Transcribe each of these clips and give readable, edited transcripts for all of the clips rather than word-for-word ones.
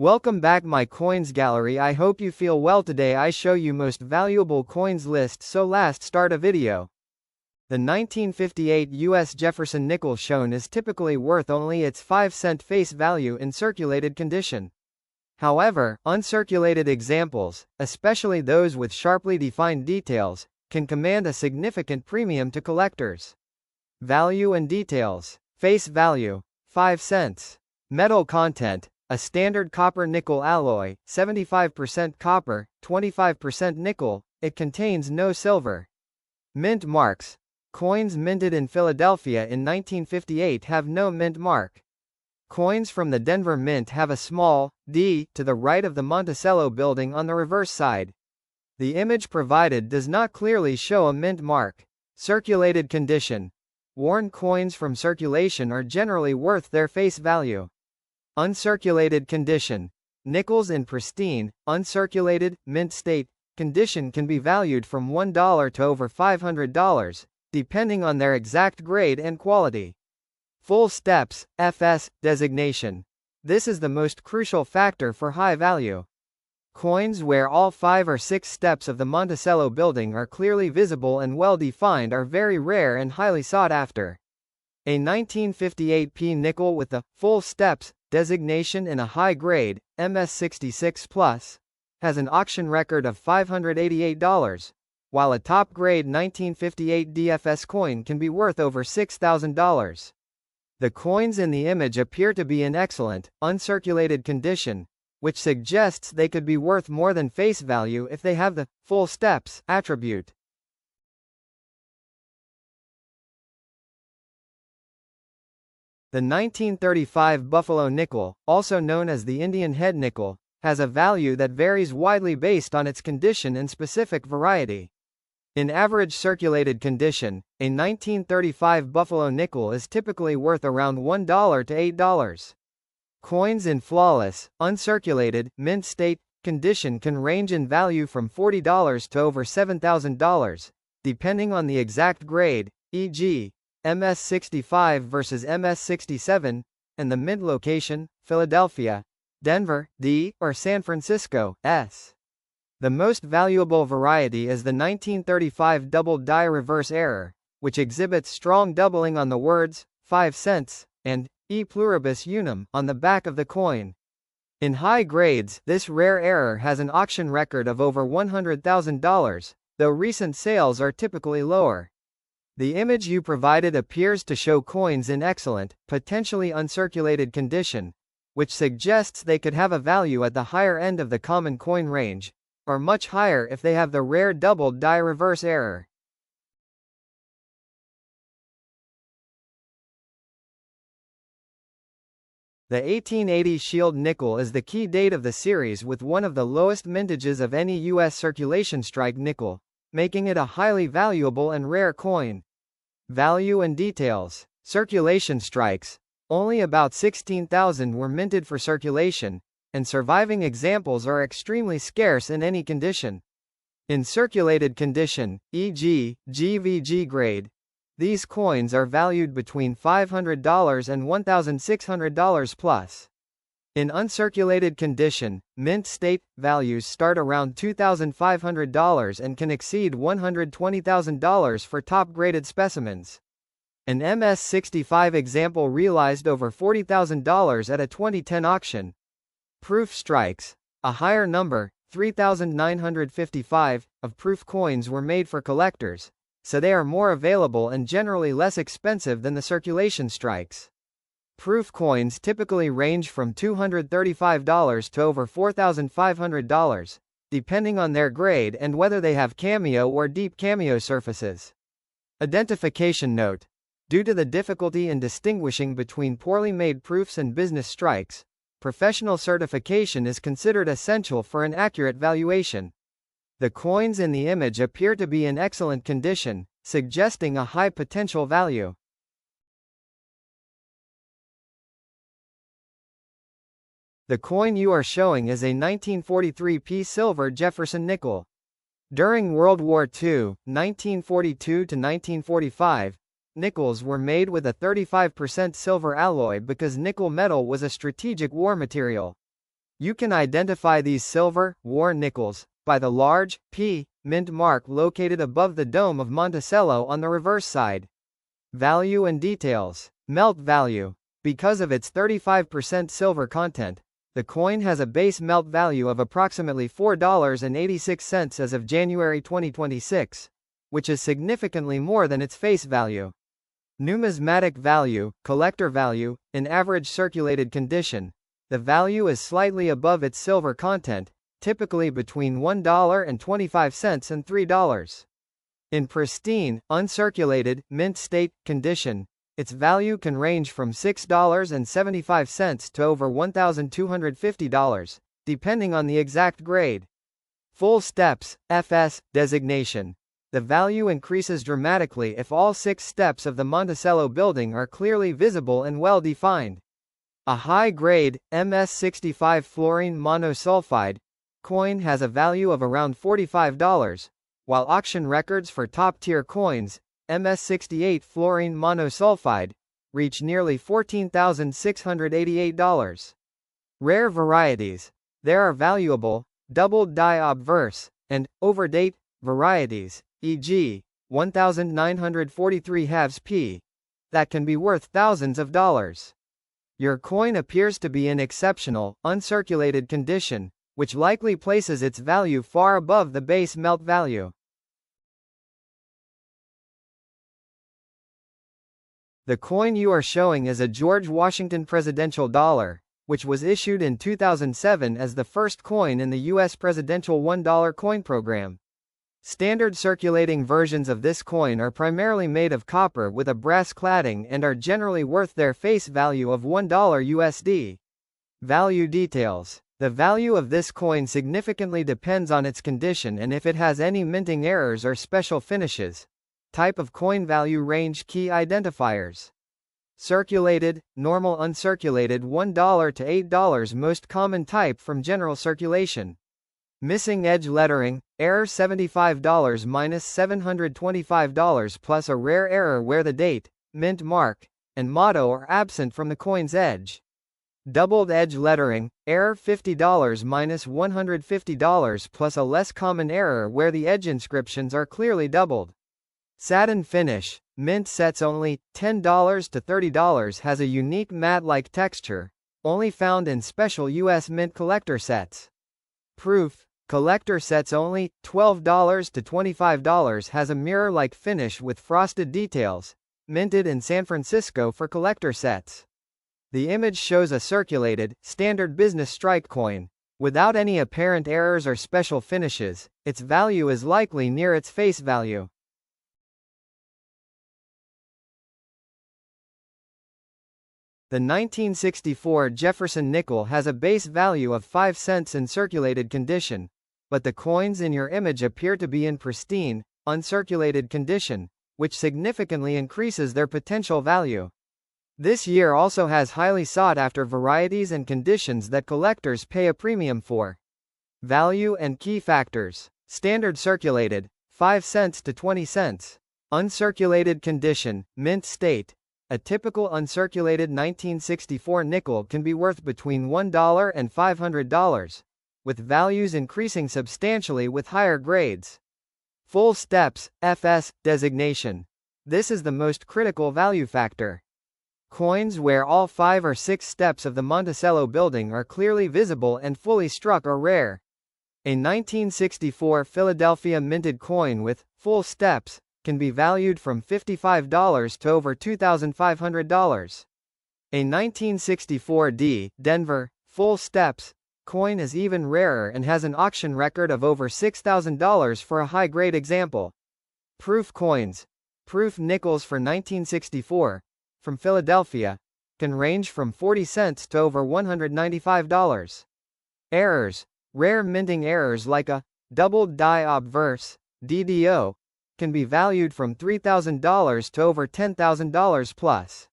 Welcome back my coins gallery. I hope you feel well. Today I show you most valuable coins list, so last start a video. The 1958 U.S. Jefferson nickel shown is typically worth only its 5-cent face value in circulated condition. However, uncirculated examples, especially those with sharply defined details, can command a significant premium to collectors. Value and details. Face value, 5 cents. Metal content. A standard copper-nickel alloy, 75% copper, 25% nickel, it contains no silver. Mint marks. Coins minted in Philadelphia in 1958 have no mint mark. Coins from the Denver Mint have a small D to the right of the Monticello building on the reverse side. The image provided does not clearly show a mint mark. Circulated condition. Worn coins from circulation are generally worth their face value. Uncirculated condition. Nickels in pristine, uncirculated, mint state condition can be valued from $1 to over $500, depending on their exact grade and quality. Full steps, FS, designation. This is the most crucial factor for high value. Coins where all 5 or 6 steps of the Monticello building are clearly visible and well defined are very rare and highly sought after. A 1958 P nickel with the full steps designation in a high grade, MS66+, has an auction record of $588, while a top grade 1958 DFS coin can be worth over $6,000. The coins in the image appear to be in excellent, uncirculated condition, which suggests they could be worth more than face value if they have the full steps attribute. The 1935 Buffalo nickel, also known as the Indian head nickel, has a value that varies widely based on its condition and specific variety. In average circulated condition, a 1935 Buffalo nickel is typically worth around $1 to $8. Coins in flawless, uncirculated, mint state condition can range in value from $40 to over $7,000, depending on the exact grade, e.g., MS65 versus MS67, and the mint location, Philadelphia, Denver, D, or San Francisco, S. The most valuable variety is the 1935 double die reverse error, which exhibits strong doubling on the words 5 cents and e pluribus unum on the back of the coin. In high grades, this rare error has an auction record of over $100,000, though recent sales are typically lower. The image you provided appears to show coins in excellent, potentially uncirculated condition, which suggests they could have a value at the higher end of the common coin range, or much higher if they have the rare double die reverse error. The 1880 Shield nickel is the key date of the series with one of the lowest mintages of any U.S. circulation strike nickel, making it a highly valuable and rare coin. Value and details. Circulation strikes. Only about 16,000 were minted for circulation, and surviving examples are extremely scarce in any condition. In circulated condition, e.g., GVG grade, these coins are valued between $500 and $1,600 plus. In uncirculated condition, mint state values start around $2,500 and can exceed $120,000 for top-graded specimens. An MS65 example realized over $40,000 at a 2010 auction. Proof strikes. A higher number, 3,955, of proof coins were made for collectors, so they are more available and generally less expensive than the circulation strikes. Proof coins typically range from $235 to over $4,500, depending on their grade and whether they have cameo or deep cameo surfaces. Identification note. Due to the difficulty in distinguishing between poorly made proofs and business strikes, professional certification is considered essential for an accurate valuation. The coins in the image appear to be in excellent condition, suggesting a high potential value. The coin you are showing is a 1943 P silver Jefferson nickel. During World War II, 1942 to 1945, nickels were made with a 35% silver alloy because nickel metal was a strategic war material. You can identify these silver, war nickels, by the large, P, mint mark located above the dome of Monticello on the reverse side. Value and details. Melt value. Because of its 35% silver content, the coin has a base melt value of approximately $4.86 as of January 2026, which is significantly more than its face value. Numismatic value, collector value, in average circulated condition, the value is slightly above its silver content, typically between $1.25 and $3. In pristine, uncirculated, mint state condition, its value can range from $6.75 to over $1,250, depending on the exact grade. Full steps, FS, designation. The value increases dramatically if all 6 steps of the Monticello building are clearly visible and well defined. A high-grade, MS65 fluorine monosulfide coin has a value of around $45, while auction records for top-tier coins, MS68 fluorine monosulfide, reach nearly $14,688. Rare varieties. There are valuable, doubled die obverse, and overdate varieties, e.g., 1943 halves P, that can be worth thousands of dollars. Your coin appears to be in exceptional, uncirculated condition, which likely places its value far above the base melt value. The coin you are showing is a George Washington presidential dollar, which was issued in 2007 as the first coin in the U.S. presidential $1 coin program. Standard circulating versions of this coin are primarily made of copper with a brass cladding and are generally worth their face value of $1 USD. Value details. The value of this coin significantly depends on its condition and if it has any minting errors or special finishes. Type of coin value range key identifiers. Circulated, normal uncirculated $1 to $8 most common type from general circulation. Missing edge lettering, error $75 minus $725 plus a rare error where the date, mint mark, and motto are absent from the coin's edge. Doubled edge lettering, error $50 minus $150 plus a less common error where the edge inscriptions are clearly doubled. Satin finish, mint sets only, $10 to $30 has a unique matte-like texture, only found in special U.S. mint collector sets. Proof, collector sets only, $12 to $25 has a mirror-like finish with frosted details, minted in San Francisco for collector sets. The image shows a circulated, standard business strike coin. Without any apparent errors or special finishes, its value is likely near its face value. The 1964 Jefferson nickel has a base value of 5 cents in circulated condition, but the coins in your image appear to be in pristine, uncirculated condition, which significantly increases their potential value. This year also has highly sought-after varieties and conditions that collectors pay a premium for. Value and key factors. Standard circulated, 5 cents to 20 cents. Uncirculated condition, mint state. A typical uncirculated 1964 nickel can be worth between $1 and $500, with values increasing substantially with higher grades. Full steps, FS, designation. This is the most critical value factor. Coins where all 5 or 6 steps of the Monticello building are clearly visible and fully struck are rare. A 1964 Philadelphia minted coin with full steps can be valued from $55 to over $2,500. A 1964 D. Denver full steps coin is even rarer and has an auction record of over $6,000 for a high-grade example. Proof coins. Proof nickels for 1964, from Philadelphia, can range from 40 cents to over $195. Errors. Rare minting errors like a doubled die obverse, DDO, can be valued from $3,000 to over $10,000 plus.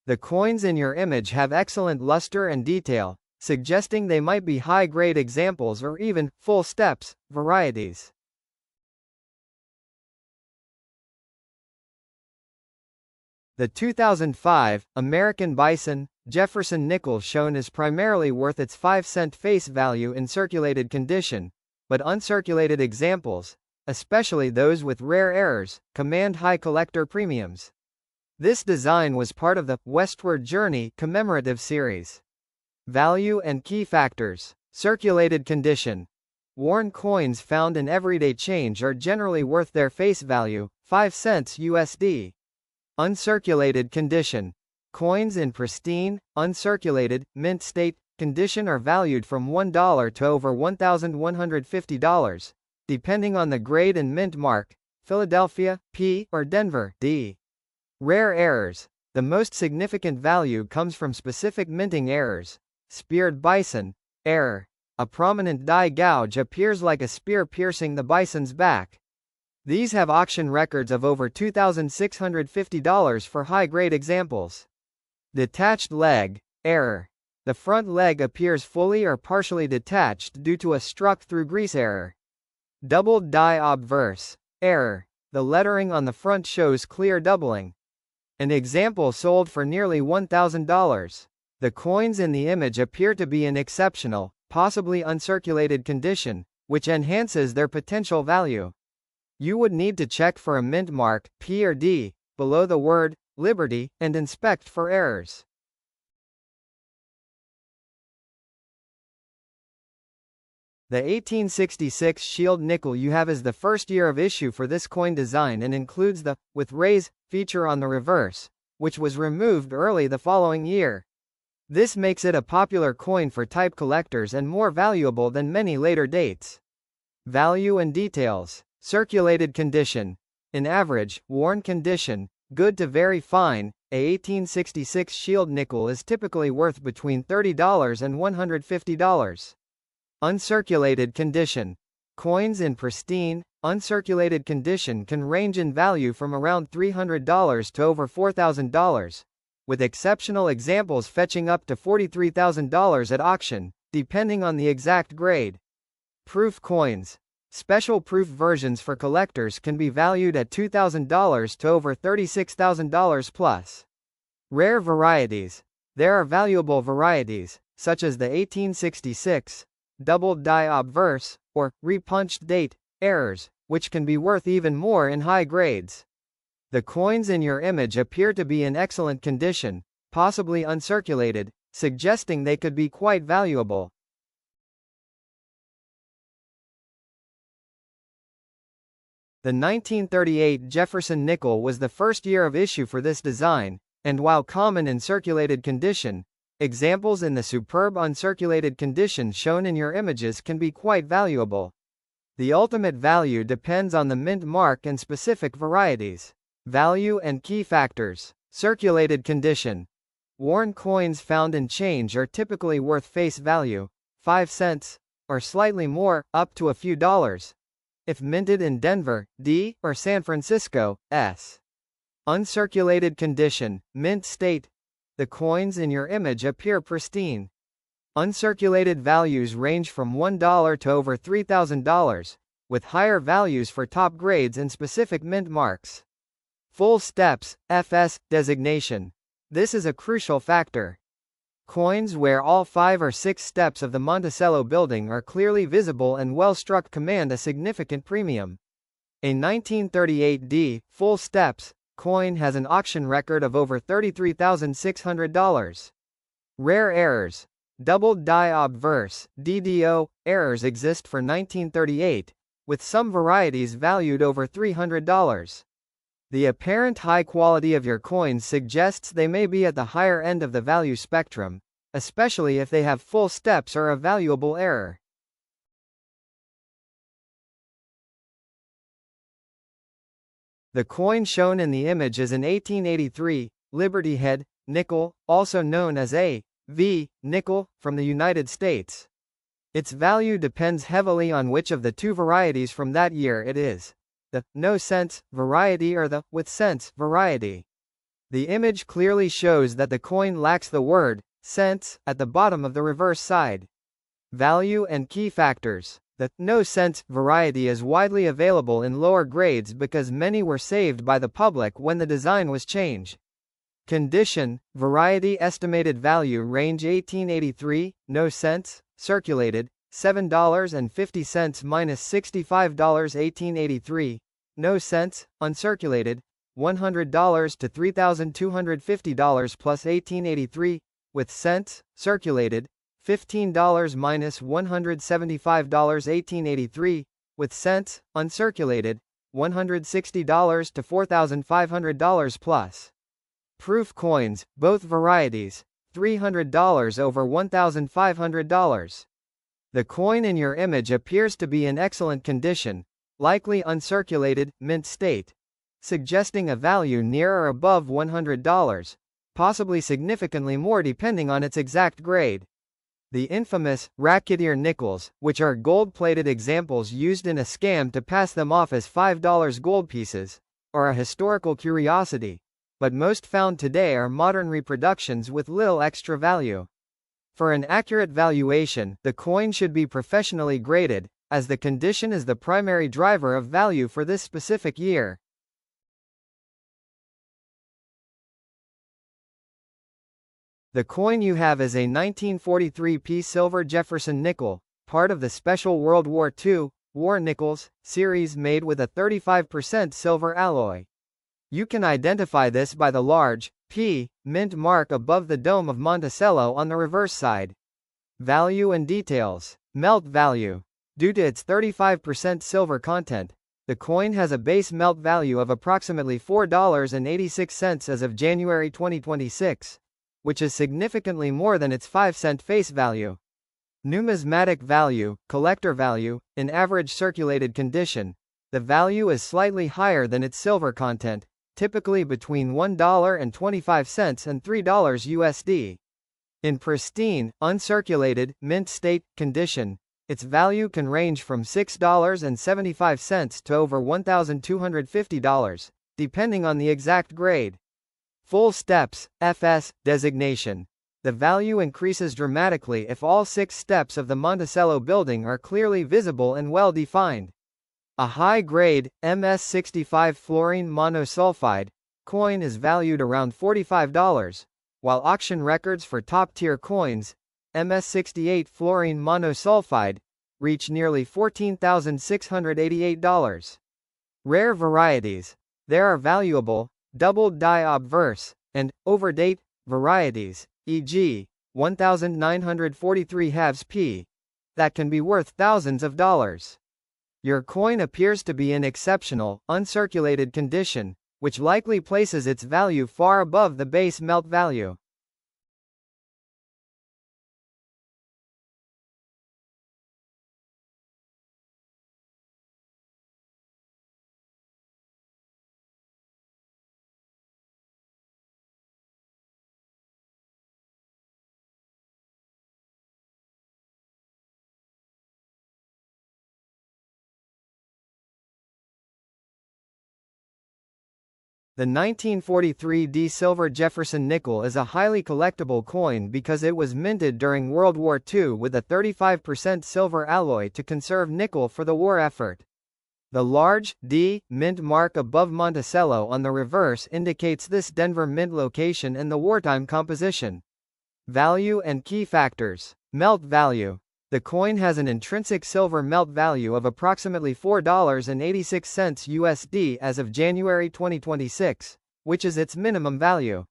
The coins in your image have excellent luster and detail, suggesting they might be high-grade examples or even full steps varieties. The 2005 American Bison Jefferson nickel shown is primarily worth its 5-cent face value in circulated condition, but uncirculated examples, especially those with rare errors, command high collector premiums. This design was part of the Westward Journey commemorative series. Value and key factors. Circulated condition. Worn coins found in everyday change are generally worth their face value, 5 cents USD. Uncirculated condition. Coins in pristine, uncirculated, mint state condition are valued from $1 to over $1,150, depending on the grade and mint mark, Philadelphia, P, or Denver, D. Rare errors. The most significant value comes from specific minting errors. Speared bison. Error. A prominent die gouge appears like a spear piercing the bison's back. These have auction records of over $2,650 for high-grade examples. Detached leg. Error. The front leg appears fully or partially detached due to a struck-through grease error. Doubled die obverse. Error. The lettering on the front shows clear doubling. An example sold for nearly $1,000. The coins in the image appear to be in exceptional, possibly uncirculated condition, which enhances their potential value. You would need to check for a mint mark, P or D, below the word Liberty, and inspect for errors. The 1866 Shield nickel you have is the first year of issue for this coin design and includes the with rays feature on the reverse, which was removed early the following year. This makes it a popular coin for type collectors and more valuable than many later dates. Value and details. Circulated condition. In average, worn condition, good to very fine, a 1866 Shield nickel is typically worth between $30 and $150. Uncirculated condition. Coins in pristine, uncirculated condition can range in value from around $300 to over $4,000, with exceptional examples fetching up to $43,000 at auction, depending on the exact grade. Proof coins. Special proof versions for collectors can be valued at $2,000 to over $36,000 plus. Rare varieties. There are valuable varieties, such as the 1866, doubled die obverse, or repunched date, errors, which can be worth even more in high grades. The coins in your image appear to be in excellent condition, possibly uncirculated, suggesting they could be quite valuable. The 1938 Jefferson nickel was the first year of issue for this design, and while common in circulated condition, examples in the superb uncirculated condition shown in your images can be quite valuable. The ultimate value depends on the mint mark and specific varieties. Value and key factors. Circulated condition. Worn coins found in change are typically worth face value, 5 cents, or slightly more, up to a few dollars, if minted in Denver, D, or San Francisco, S. Uncirculated condition, mint state. The coins in your image appear pristine. Uncirculated values range from $1 to over $3,000, with higher values for top grades and specific mint marks. Full steps, FS, designation. This is a crucial factor. Coins where all 5 or 6 steps of the Monticello building are clearly visible and well-struck command a significant premium. A 1938 D, full steps, coin has an auction record of over $33,600. Rare errors. Doubled die obverse, DDO, errors exist for 1938, with some varieties valued over $300. The apparent high quality of your coins suggests they may be at the higher end of the value spectrum, especially if they have full steps or a valuable error. The coin shown in the image is an 1883 Liberty Head nickel, also known as a V nickel, from the United States. Its value depends heavily on which of the two varieties from that year it is, the no cents variety or the with cents variety. The image clearly shows that the coin lacks the word cents at the bottom of the reverse side. Value and key factors. The no cents variety is widely available in lower grades because many were saved by the public when the design was changed. Condition, variety estimated value range 1883, no cents, circulated, $7.50 minus $65 1883, no cents, uncirculated, $100 to $3,250 plus 1883, with cents, circulated, $15 minus $175 1883, with cents, uncirculated, $160 to $4,500 plus. Proof coins, both varieties, $300 over $1,500. The coin in your image appears to be in excellent condition, likely uncirculated, mint state, suggesting a value near or above $100, possibly significantly more depending on its exact grade. The infamous racketeer nickels, which are gold-plated examples used in a scam to pass them off as $5 gold pieces, are a historical curiosity, but most found today are modern reproductions with little extra value. For an accurate valuation, the coin should be professionally graded, as the condition is the primary driver of value for this specific year. The coin you have is a 1943 P silver Jefferson nickel, part of the Special World War II War Nickels series made with a 35% silver alloy. You can identify this by the large P mint mark above the dome of Monticello on the reverse side. Value and details. Melt value. Due to its 35% silver content, the coin has a base melt value of approximately $4.86 as of January 2026, which is significantly more than its 5-cent face value. Numismatic value, collector value, in average circulated condition, the value is slightly higher than its silver content, typically between $1.25 and $3 USD. In pristine, uncirculated, mint state condition, its value can range from $6.75 to over $1,250, depending on the exact grade. Full steps, FS, designation. The value increases dramatically if all 6 steps of the Monticello building are clearly visible and well defined. A high-grade, MS65 fluorine monosulfide coin is valued around $45, while auction records for top-tier coins, MS68 fluorine monosulfide, reach nearly $14,688. Rare varieties. There are valuable, doubled die obverse, and overdate varieties, e.g., 1943 halves P, that can be worth thousands of dollars. Your coin appears to be in exceptional, uncirculated condition, which likely places its value far above the base melt value. The 1943 D silver Jefferson nickel is a highly collectible coin because it was minted during World War II with a 35% silver alloy to conserve nickel for the war effort. The large D mint mark above Monticello on the reverse indicates this Denver mint location and the wartime composition. Value and key factors. Melt value. The coin has an intrinsic silver melt value of approximately $4.86 USD as of January 2026, which is its minimum value.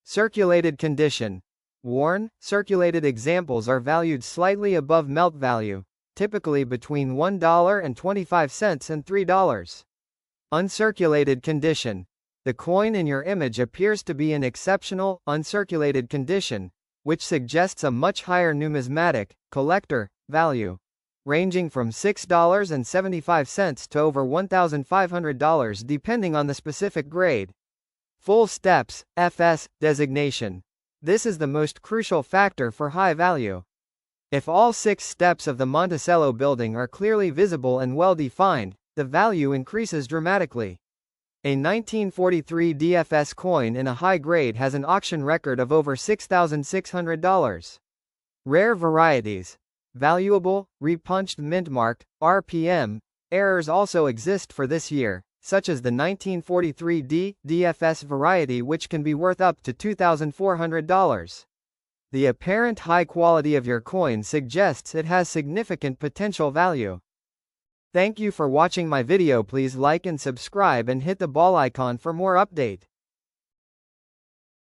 Circulated condition. Worn, circulated examples are valued slightly above melt value, typically between $1.25 and $3. Uncirculated condition. The coin in your image appears to be in exceptional, uncirculated condition, which suggests a much higher numismatic, collector, value, ranging from $6.75 to over $1,500 depending on the specific grade. Full steps, FS, designation. This is the most crucial factor for high value. If all 6 steps of the Monticello building are clearly visible and well defined, the value increases dramatically. A 1943 DFS coin in a high grade has an auction record of over $6,600. Rare varieties. Valuable, repunched mint mark, RPM, errors also exist for this year. such as the 1943D DFS variety, which can be worth up to $2,400. The apparent high quality of your coin suggests it has significant potential value. Thank you for watching my video. Please like and subscribe and hit the bell icon for more update.